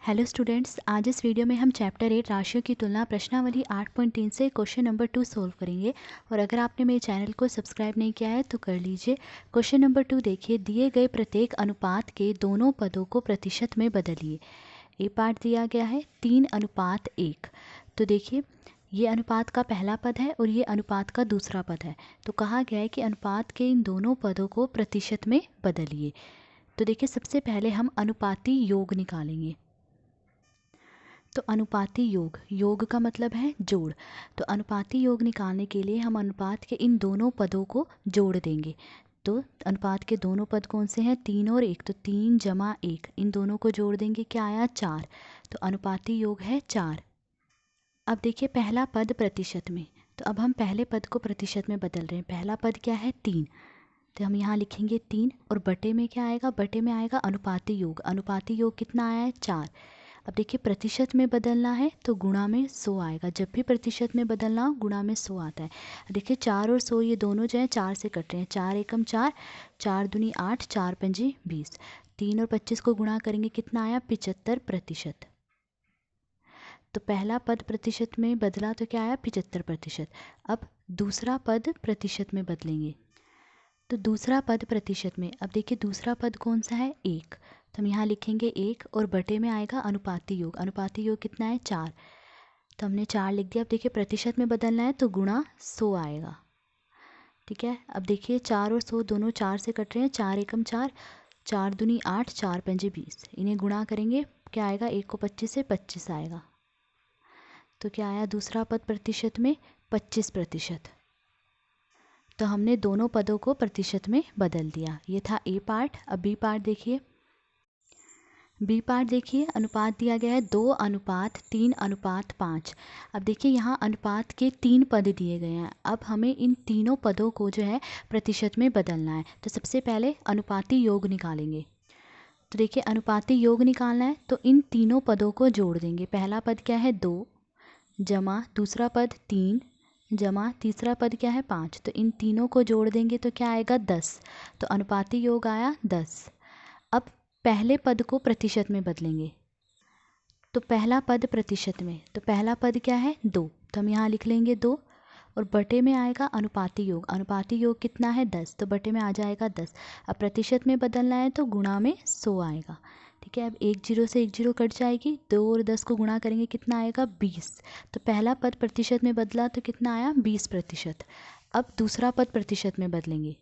Hello students, आज इस video में हम चैप्टर 8 राशियों की तुलना प्रश्नावली 8.3 से क्वेश्चन नंबर 2 सोल्व करेंगे। और अगर आपने मेरे चैनल को सब्सक्राइब नहीं किया है तो कर लीजिए। क्वेश्चन नंबर 2 देखिए, दिए गए प्रत्येक अनुपात के दोनों पदों को प्रतिशत में बदलिए। ए पार्ट दिया गया है 3:1। तो देखिए, ये अनुपात का पहला पद है और ये अनुपात का दूसरा पद है। तो कहा गया है कि अनुपात के इन दोनों पदों को प्रतिशत में बदलिए। तो देखिए, सबसे पहले हम अनुपाती योग निकालेंगे। तो अनुपाती योग, योग का मतलब है जोड़। तो अनुपाती योग निकालने के लिए हम अनुपात के इन दोनों पदों को जोड़ देंगे। तो अनुपात के दोनों पद कौन से हैं? 3 और 1। तो 3 जमा 1, इन दोनों को जोड़ देंगे, क्या आया? 4। तो अनुपाती योग है 4। अब देखिए, पहला पद प्रतिशत में। तो अब हम पहले पद को प्रतिशत में बदल रहे हैं। पहला पद क्या है? 3। तो हम यहाँ लिखेंगे 3 और बटे में क्या आएगा? बटे में आएगा अनुपाती योग। अनुपाती योग कितना आया है? 4। अब देखिए, प्रतिशत में बदलना है तो गुणा में 100 आएगा। जब भी प्रतिशत में बदलना हो गुणा में 100 आता है। देखिए, 4 और 100 ये दोनों जो है 4 से कट रहे हैं। 4 एकम 4, 4 दूनी 8, 4 पंजे 20। 3 और 25 को गुणा करेंगे, कितना आया? 75%। तो पहला पद प्रतिशत में बदला तो क्या आया? 75%। अब दूसरा पद प्रतिशत में बदलेंगे। तो दूसरा पद प्रतिशत में, अब देखिए दूसरा पद कौन सा है? 1। तो हम यहाँ लिखेंगे 1 और बटे में आएगा अनुपाती योग। अनुपाती योग कितना है? 4। तो हमने 4 लिख दिया। अब देखिए, प्रतिशत में बदलना है तो गुणा 100 आएगा। ठीक है, अब देखिए 4 और 100 दोनों 4 से कट रहे हैं। 4 एकम 4, 4 दूनी 8, 4 पंजे 20। इन्हें गुणा करेंगे, क्या आएगा? 1 को 25 से 25 आएगा। तो क्या आया दूसरा पद प्रतिशत में? 25%। तो हमने दोनों पदों को प्रतिशत में बदल दिया। ये था ए पार्ट। अब बी पार्ट देखिए। बी पार्ट देखिए, अनुपात दिया गया है 2:3:5। अब देखिए, यहाँ अनुपात के 3 पद दिए गए हैं। अब हमें इन तीनों पदों को जो है प्रतिशत में बदलना है। तो सबसे पहले अनुपाती योग निकालेंगे। तो देखिए, अनुपाती योग निकालना है तो इन तीनों पदों को जोड़ देंगे। पहला पद क्या है? 2 जमा दूसरा पद 3 जमा तीसरा पद क्या है? 5। तो इन तीनों को जोड़ देंगे तो क्या आएगा? 10। तो अनुपाती योग आया 10। अब पहले पद को प्रतिशत में बदलेंगे। तो पहला पद प्रतिशत में, तो पहला पद क्या है? 2। तो हम यहाँ लिख लेंगे 2 और बटे में आएगा अनुपाती योग। अनुपाती योग कितना है? 10। तो बटे में आ जाएगा 10। अब प्रतिशत में बदलना है तो गुणा में 100 आएगा। ठीक है, अब 1 0 से 1 0 कट जाएगी। 2 और 10 को गुणा करेंगे, कितना आएगा? 20। तो पहला पद प्रतिशत में बदला तो कितना आया? 20%। अब दूसरा पद प्रतिशत में बदलेंगे।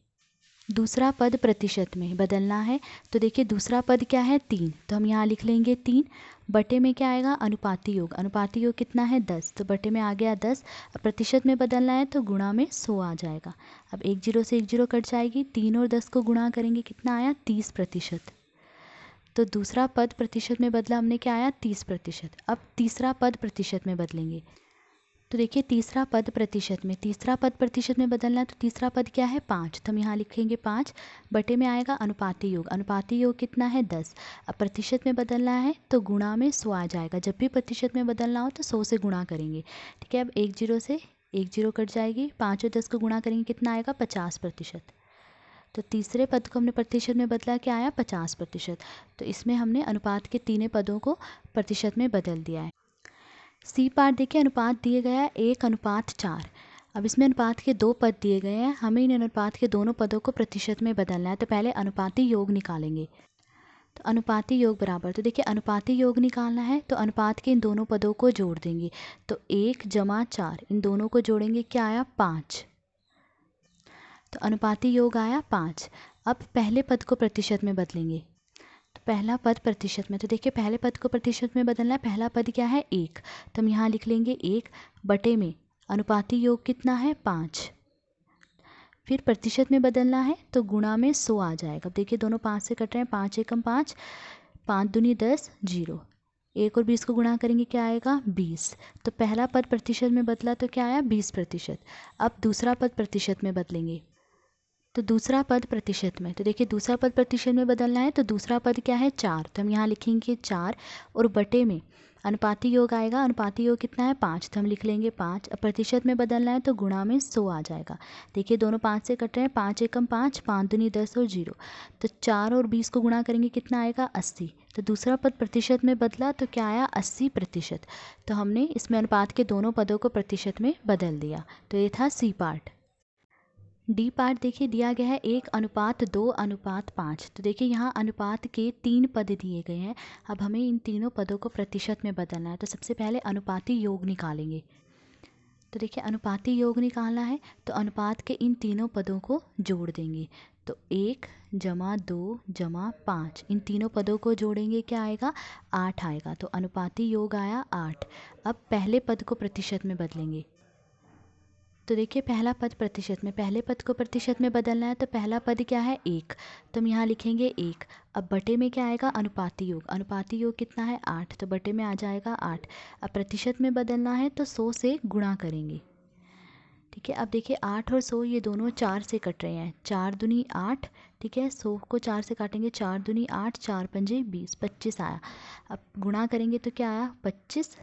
दूसरा पद प्रतिशत में बदलना है तो देखिए, दूसरा पद क्या है? 3। तो हम यहाँ लिख लेंगे 3 बटे में क्या आएगा? अनुपाती योग। अनुपाती योग कितना है? 10। तो बटे में आ गया 10। अब प्रतिशत में बदलना है तो गुणा में 100 आ जाएगा। अब 1 0 से 1 0 कट जाएगी। 3 और 10 को गुणा करेंगे, कितना आया? 30%। तो दूसरा पद प्रतिशत में बदला हमने, क्या आया? 30%। अब तीसरा पद प्रतिशत में बदलेंगे। तो देखिए, तीसरा पद प्रतिशत में, तीसरा पद प्रतिशत में बदलना है तो तीसरा पद क्या है? 5। तो हम यहाँ लिखेंगे 5 बटे में आएगा अनुपाती योग। अनुपाती योग कितना है? 10। अब प्रतिशत में बदलना है तो गुणा में 100 आ जाएगा। जब भी प्रतिशत में बदलना हो तो 100 से गुणा करेंगे। ठीक है, अब 1 0 से 1 0 कट जाएगी। 5 और 10 को गुणा करेंगे, कितना आएगा? 50%। तो तीसरे पद को हमने प्रतिशत में बदला, क्या आया? 50%। तो इसमें हमने अनुपात के तीनों पदों को प्रतिशत में बदल दिया है। सी पार्ट देखिए, अनुपात दिए गया है 1:4। अब इसमें अनुपात के 2 पद दिए गए हैं। हमें इन अनुपात के दोनों पदों को प्रतिशत में बदलना है। तो पहले अनुपाती योग निकालेंगे। तो अनुपाती योग बराबर, तो देखिए अनुपाती योग निकालना है तो अनुपात के इन दोनों पदों को जोड़ देंगे। तो 1 जमा 4, इन दोनों को जोड़ेंगे, क्या आया? 5। तो अनुपाती योग आया 5। अब पहले पद को प्रतिशत में बदलेंगे। तो पहला पद प्रतिशत में, तो देखिए पहले पद को प्रतिशत में बदलना है। पहला पद क्या है? 1। तो हम यहाँ लिख लेंगे 1 बटे में अनुपाती योग कितना है? 5। फिर प्रतिशत में बदलना है तो गुणा में 100 आ जाएगा। अब देखिए, दोनों 5 से कट रहे हैं। 5 एकम 5, 5 दूनी 10, 0। 1 और 20 को गुणा करेंगे, क्या आएगा? 20। तो पहला पद प्रतिशत में बदला तो क्या आया? 20%। अब दूसरा पद प्रतिशत में बदलेंगे। तो दूसरा पद प्रतिशत में, तो देखिए दूसरा पद प्रतिशत में बदलना है तो दूसरा पद क्या है? 4। तो हम यहाँ लिखेंगे 4 और बटे में अनुपाती योग आएगा, अनुपाती योग कितना है 5, तो हम लिख लेंगे 5। अब प्रतिशत में बदलना है तो गुणा में 100 आ जाएगा। देखिए दोनों 5 से कट रहे हैं, 5 एकम 5, 5 दूनी 10 और 0, तो 4 और 20 को गुणा करेंगे कितना आएगा 80। तो दूसरा पद प्रतिशत में बदला तो क्या आया 80%। तो हमने इसमें अनुपात के दोनों पदों को प्रतिशत में बदल दिया। तो ये था सी पार्ट। डी पार्ट देखिए दिया गया है 1:2:5। तो देखिए यहाँ अनुपात के 3 पद दिए गए हैं। अब हमें इन तीनों पदों को प्रतिशत में बदलना है। तो सबसे पहले अनुपाती योग निकालेंगे। तो देखिए अनुपाती योग निकालना है तो अनुपात के इन तीनों पदों को जोड़ देंगे। तो 1 + 2 + 5, इन तीनों पदों को जोड़ेंगे क्या आएगा 8 आएगा। तो अनुपाती योग आया 8। अब पहले पद को प्रतिशत में बदलेंगे। तो देखिए पहला पद प्रतिशत में, पहले पद को प्रतिशत में बदलना है तो पहला पद क्या है 1, तो हम यहाँ लिखेंगे 1। अब बटे में क्या आएगा अनुपाती योग, अनुपाती योग कितना है 8, तो बटे में आ जाएगा 8। अब प्रतिशत में बदलना है तो 100 से गुणा करेंगे। ठीक है, अब देखिए 8 और 100 ये दोनों 4 से कट रहे हैं, 4 दूनी 8। ठीक है, 100 को 4 से काटेंगे, 4 दूनी 8, 4 पंजे 20, 25 आया। अब गुणा करेंगे तो क्या आया 25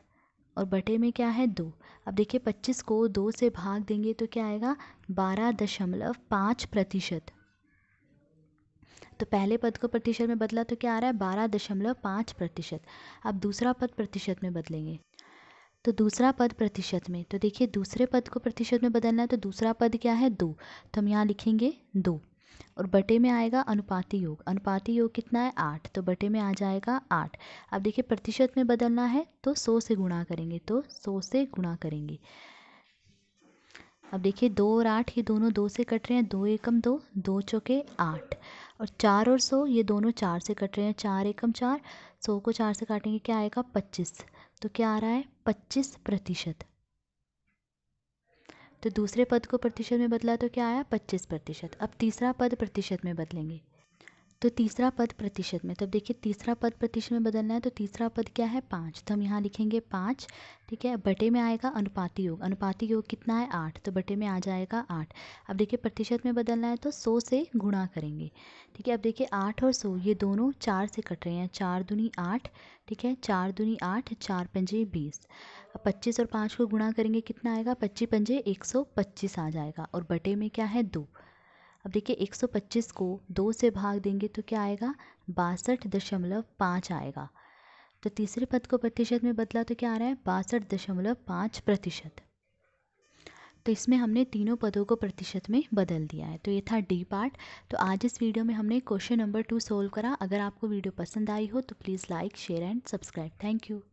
और बटे में क्या है 2। अब देखिए 25 को 2 से भाग देंगे तो क्या आएगा 12.5%। तो पहले पद को प्रतिशत में बदला तो क्या आ रहा है 12.5%। अब दूसरा पद प्रतिशत में बदलेंगे। तो दूसरा पद प्रतिशत में, तो देखिए दूसरे पद को प्रतिशत में बदलना है तो दूसरा पद क्या है 2, तो हम यहाँ लिखेंगे 2 और बटे में आएगा अनुपाती योग, अनुपाती योग कितना है 8, तो बटे में आ जाएगा 8। अब देखिए प्रतिशत में बदलना है तो 100 से गुणा करेंगे, तो 100 से गुणा करेंगे। अब देखिए 2 और 8 ये दोनों 2 से कट रहे हैं, 2 एकम 2, 2 चौके 8 और 4 और 100 ये दोनों 4 से कट रहे हैं, 4 एकम 4, 100 को 4 से काटेंगे क्या आएगा 25। तो क्या आ रहा है 25%। तो दूसरे पद को प्रतिशत में बदला तो क्या आया 25%। अब तीसरा पद प्रतिशत में बदलेंगे। तो तीसरा पद प्रतिशत में, तब देखिए तीसरा पद प्रतिशत में बदलना है तो तीसरा पद क्या है 5, तो हम यहाँ लिखेंगे 5। ठीक है, बटे में आएगा अनुपाती योग, अनुपाती योग कितना है 8, तो बटे में आ जाएगा 8। अब देखिए प्रतिशत में बदलना है तो 100 से गुणा करेंगे। ठीक है, अब देखिए 8 और 100 ये दोनों 4 से कट रहे हैं, 4 दूनी 8। ठीक है, 4 दूनी 8, 4 पंजे 20। अब 25 और 5 को गुणा करेंगे कितना आएगा 25 पंजे 125 आ जाएगा और बटे में क्या है 2। अब देखिए 125 को 2 से भाग देंगे तो क्या आएगा 62.5 आएगा। तो तीसरे पद को प्रतिशत में बदला तो क्या आ रहा है 62.5%। तो इसमें हमने तीनों पदों को प्रतिशत में बदल दिया है। तो ये था डी पार्ट। तो आज इस वीडियो में हमने क्वेश्चन नंबर 2 सोल्व करा। अगर आपको वीडियो पसंद आई हो तो please like share and subscribe. Thank you.